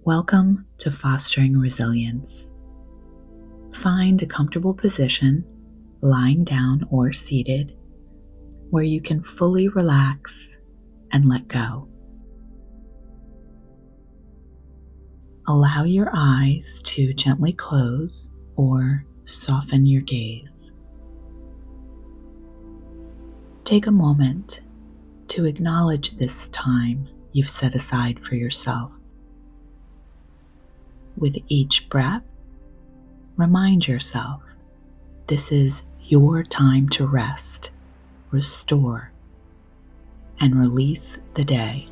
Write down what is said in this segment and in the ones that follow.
Welcome to Fostering Resilience. Find a comfortable position, lying down or seated, where you can fully relax and let go. Allow your eyes to gently close or soften your gaze. Take a moment to acknowledge this time you've set aside for yourself. With each breath, remind yourself this is your time to rest, restore, and release the day.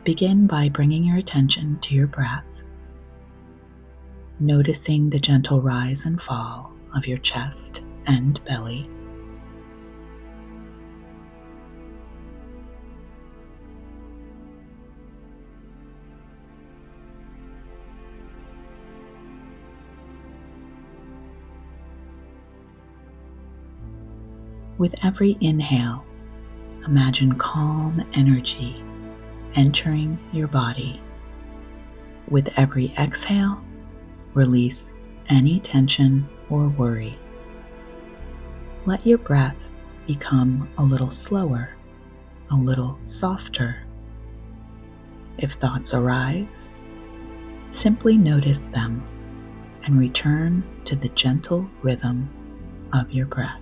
Begin by bringing your attention to your breath, noticing the gentle rise and fall of your chest and belly. With every inhale, imagine calm energy entering your body. With every exhale, release any tension or worry. Let your breath become a little slower, a little softer. If thoughts arise, simply notice them and return to the gentle rhythm of your breath.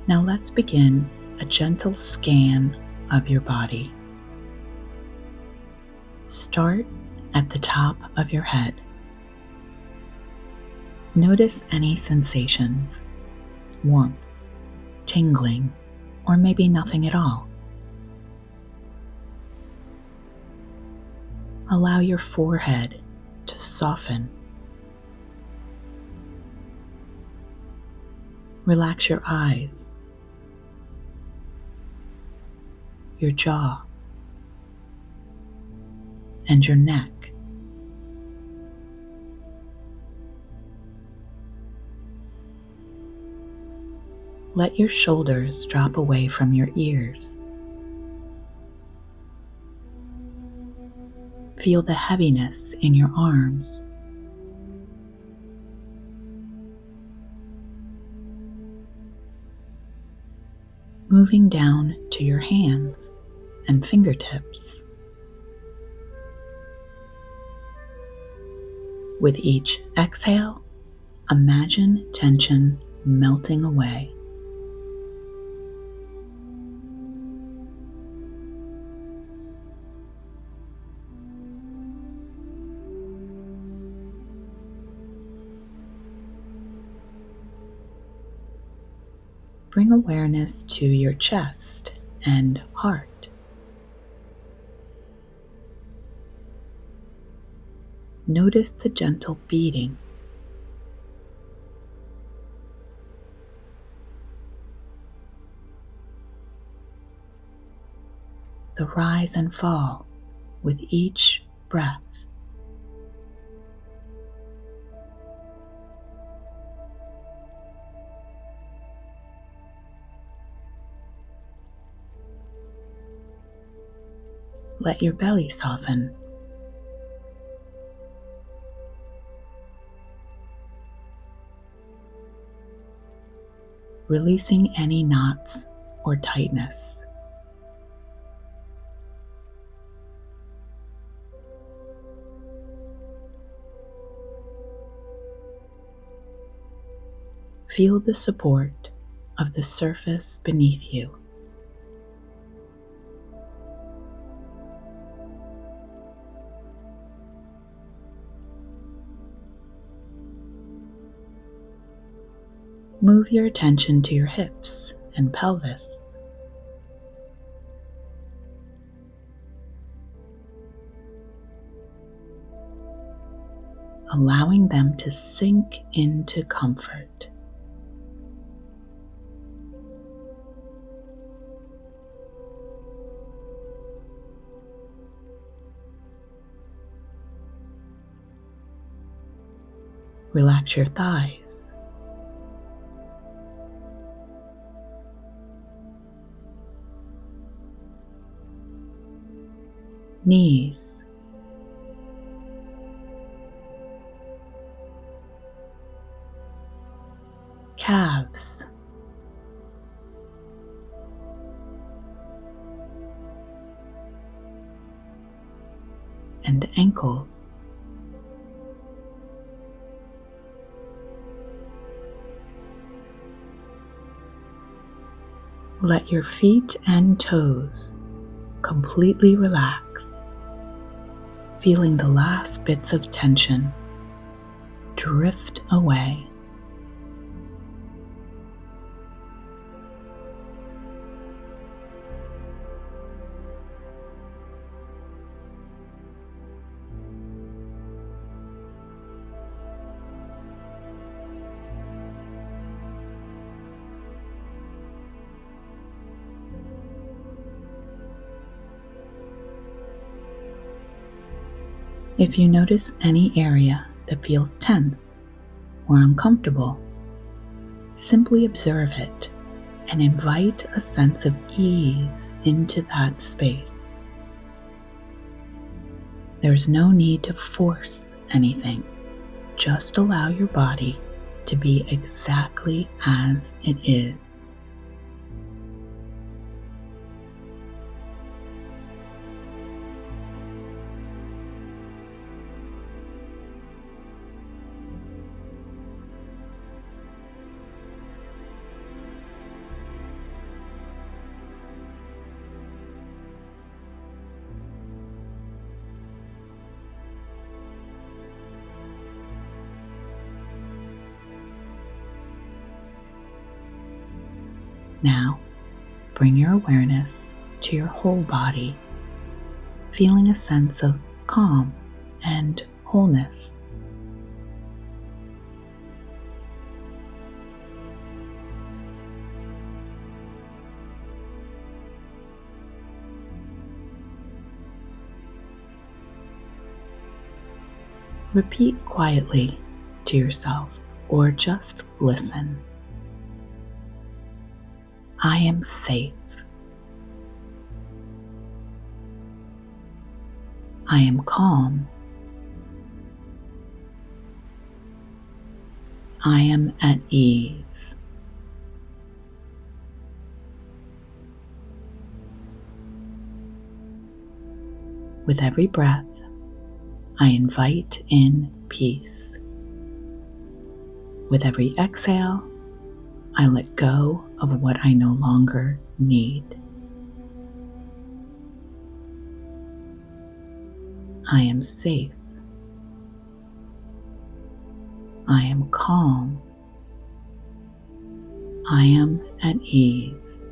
Now let's begin a gentle scan of your body. Start at the top of your head. Notice any sensations, warmth, tingling, or maybe nothing at all. Allow your forehead to soften. Relax your eyes, your jaw, and your neck. Let your shoulders drop away from your ears. Feel the heaviness in your arms. Moving down to your hands and fingertips. With each exhale, imagine tension melting away. Bring awareness to your chest and heart. Notice the gentle beating. The rise and fall with each breath. Let your belly soften. Releasing any knots or tightness. Feel the support of the surface beneath you. Move your attention to your hips and pelvis. Allowing them to sink into comfort. Relax your thighs, knees, calves, and ankles. Let your feet and toes completely relax, feeling the last bits of tension drift away. If you notice any area that feels tense or uncomfortable, simply observe it and invite a sense of ease into that space. There's no need to force anything. Just allow your body to be exactly as it is. Now, bring your awareness to your whole body, feeling a sense of calm and wholeness. Repeat quietly to yourself or just listen. I am safe. I am calm. I am at ease. With every breath, I invite in peace. With every exhale, I let go of what I no longer need. I am safe. I am calm. I am at ease.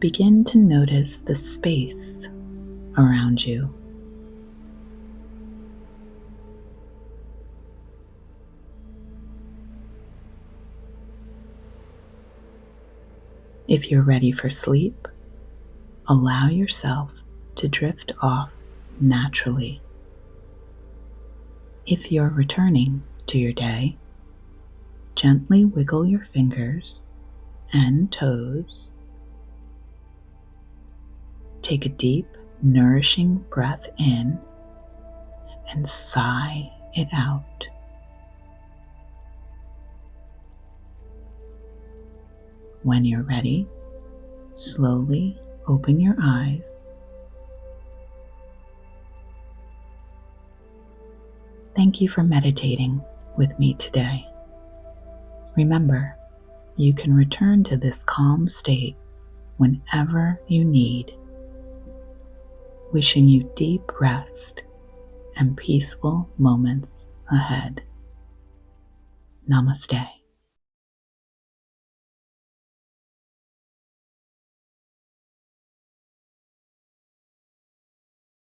begin to notice the space around you. If you're ready for sleep, allow yourself to drift off naturally. If you're returning to your day, gently wiggle your fingers and toes. Take a deep, nourishing breath in and sigh it out. When you're ready, slowly open your eyes. Thank you for meditating with me today. Remember, you can return to this calm state whenever you need. Wishing you deep rest and peaceful moments ahead. Namaste.